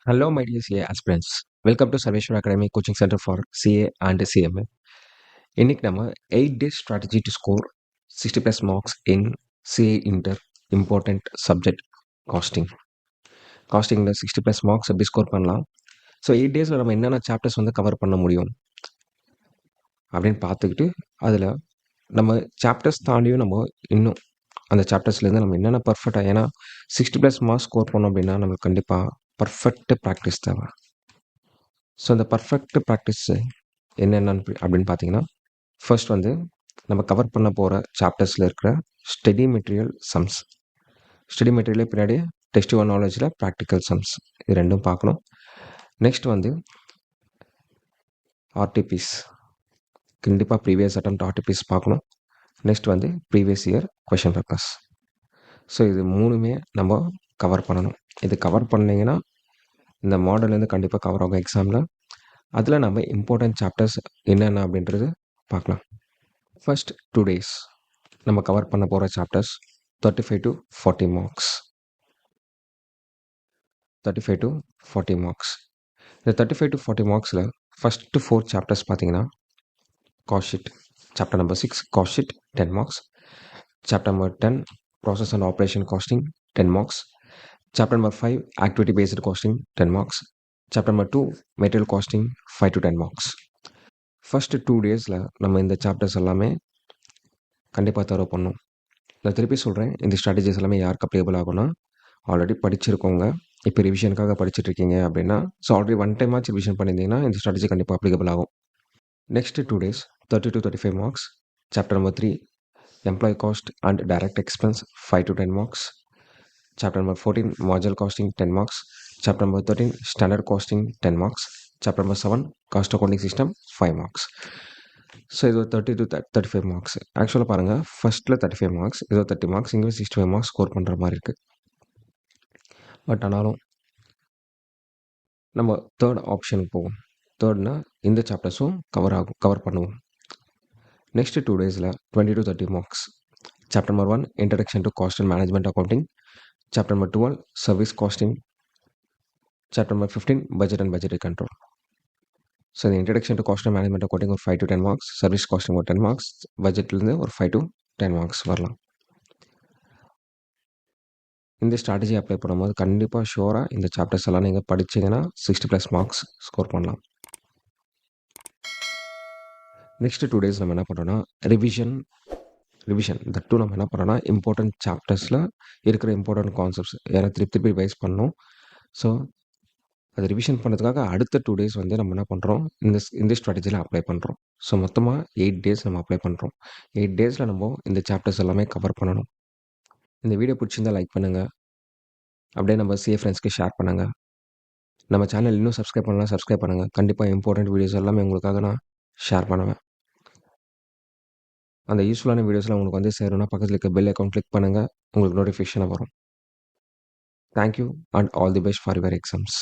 Hello, my dear CA aspirants. Welcome to Sarveshwar Academy Coaching Center for CA and CMA. இன்னைக்கு நம்ம 8 days strategy to score 60 plus marks in CA Inter important subject costing. காஸ்டிங்கில் 60 plus marks எப்படி score பண்ணலாம். So 8 daysல நம்ம என்னென்ன chapters வந்து cover பண்ண முடியும் அப்படின்னு பார்த்துக்கிட்டு அதில் நம்ம சாப்டர்ஸ் தாண்டியும் நம்ம இன்னும் அந்த சாப்டர்ஸ்லேருந்து நம்ம என்னென்ன பர்ஃபெக்டாக, ஏன்னா 60 plus மார்க்ஸ் ஸ்கோர் பண்ணோம் அப்படின்னா நம்மளுக்கு கண்டிப்பாக பர்ஃபெக்ட் ப்ராக்டிஸ் தேவை. ஸோ அந்த பர்ஃபெக்ட் ப்ராக்டிஸ் என்னென்னு அப்படின்னு பார்த்தீங்கன்னா, ஃபர்ஸ்ட் வந்து நம்ம கவர் பண்ண போகிற சாப்டர்ஸில் இருக்கிற ஸ்டடி மெட்டீரியல் சம்ஸ். ஸ்டடி மெட்டீரியலே பின்னாடி டெஸ்ட் ஒன் நாலேஜில் ப்ராக்டிக்கல் சம்ஸ், இது ரெண்டும் பார்க்கணும். நெக்ஸ்ட் வந்து ஆர்டிபிஸ், கண்டிப்பாக ப்ரீவியஸ் அட்டெம்ப்ட் ஆர்டிபிஸ் பார்க்கணும். நெக்ஸ்ட் வந்து previous year question papers. So இது மூணுமே நம்ம கவர் பண்ணணும். இது கவர் பண்ணிங்கன்னா இந்த மாடல்லேருந்து கண்டிப்பாக கவர் ஆகும் எக்ஸாமில். அதில் நம்ம இம்பார்ட்டன்ட் சாப்டர்ஸ் என்னென்ன அப்படின்றது பார்க்கலாம். ஃபர்ஸ்ட் 2 days நம்ம கவர் பண்ண போகிற chapters 35 to 40 marks. 35 to 40 marks. இந்த 35 to 40 மார்க்ஸில் ஃபஸ்ட்டு 4 சாப்டர்ஸ் பார்த்தீங்கன்னா, cost sheet chapter number 6 cost sheet 10 marks. Chapter number 10 process and operation costing 10 marks. Chapter number 5 activity based costing 10 marks. Chapter number 2 material costing 5 to 10 marks. First 2 daysல நம்ம இந்த chapters எல்லாமே கண்டிப்பாக தரவு பண்ணணும். நான் திருப்பி சொல்கிறேன், இந்த ஸ்ட்ராட்டஜிஸ் எல்லாமே யாருக்கு அப்ளிகபிள் ஆகும்னா, ஆல்ரெடி படிச்சிருக்கோங்க, இப்போ ரிவிஷனுக்காக படிச்சுட்ருக்கீங்க அப்படின்னா, ஸோ ஆல்ரெடி ஒன் டைம் ஆச்சு ரிவிஷன் பண்ணியிருந்தீங்கன்னா இந்த ஸ்ட்ராட்டஜி கண்டிப்பாக அப்ளிகபிள் ஆகும். Next 2 days 30 to 35 marks. Chapter number 3 employee cost and direct expense 5 to 10 marks. Chapter number 14 marginal costing 10 marks. Chapter number 13 standard costing 10 marks. Chapter number 7 cost accounting system 5 marks. So இது ஒரு 30 to 35 marks. ஆக்சுவலாக பாருங்கள், ஃபஸ்ட்டில் 35 marks, இது 30 marks, இங்கே 65 marks score பண்ணுற மாதிரி இருக்குது. பட் ஆனாலும் நம்ம தேர்ட் ஆப்ஷனுக்கு போவோம். தேர்ட்னா இந்த சாப்டர்ஸும் கவர் பண்ணுவோம். நெக்ஸ்ட் 2 daysல 20 to 30 marks. Chapter number 1 introduction to cost and management accounting. Chapter number 12 service costing. Chapter number 15 budget and budget control. So இந்த introduction to cost and management accounting ஒரு 5 to 10 மார்க்ஸ், சர்வீஸ் காஸ்டிங் ஒரு 10 marks, பட்ஜெட்லேருந்து ஒரு 5 to 10 marks வரலாம். இந்த strategy apply பண்ணும்போது கண்டிப்பாக ஷுவராக இந்த chapters எல்லாம் நீங்கள் படிச்சிங்கன்னா 60 plus மார்க்ஸ் ஸ்கோர் பண்ணலாம். நெக்ஸ்ட் 2 days நம்ம என்ன பண்ணுறோன்னா ரிவிஷன் தட் டூ நம்ம என்ன பண்ணுறோன்னா இம்பார்ட்டன்ட் சாப்டர்ஸில் இருக்கிற இம்பார்ட்டன்ட் கான்செப்ட்ஸ் ஏன்னா திருப்பி வைஸ் பண்ணணும். ஸோ அது ரிவிஷன் பண்ணுறதுக்காக அடுத்த 2 days வந்து நம்ம என்ன பண்ணுறோம், இந்த ஸ்ட்ராட்டஜியில் அப்ளை பண்ணுறோம். ஸோ மொத்தமாக 8 days நம்ம அப்ளை பண்ணுறோம். 8 daysல நம்ம இந்த சாப்டர்ஸ் எல்லாமே கவர் பண்ணணும். இந்த வீடியோ பிடிச்சிருந்தா லைக் பண்ணுங்கள், அப்படியே நம்ம சிஏ ஃப்ரெண்ட்ஸ்க்கு ஷேர் பண்ணுங்கள். நம்ம சேனல் இன்னும் சப்ஸ்கிரைப் பண்ணலாம், சப்ஸ்கிரைப் பண்ணுங்கள். கண்டிப்பாக இம்பார்ட்டன்ட் வீடியோஸ் எல்லாமே உங்களுக்காக நான் ஷேர் பண்ணுவேன். அந்த யூஸ்ஃபுல்லான வீடியோஸ்லாம் உங்களுக்கு வந்து சேரணும்னா பக்கத்தில் இருக்க பெல் ஐக்கான் கிளிக் பண்ணுங்கள், உங்களுக்கு நோட்டிஃபிகேஷனாக வரும். Thank you and all the best for your exams.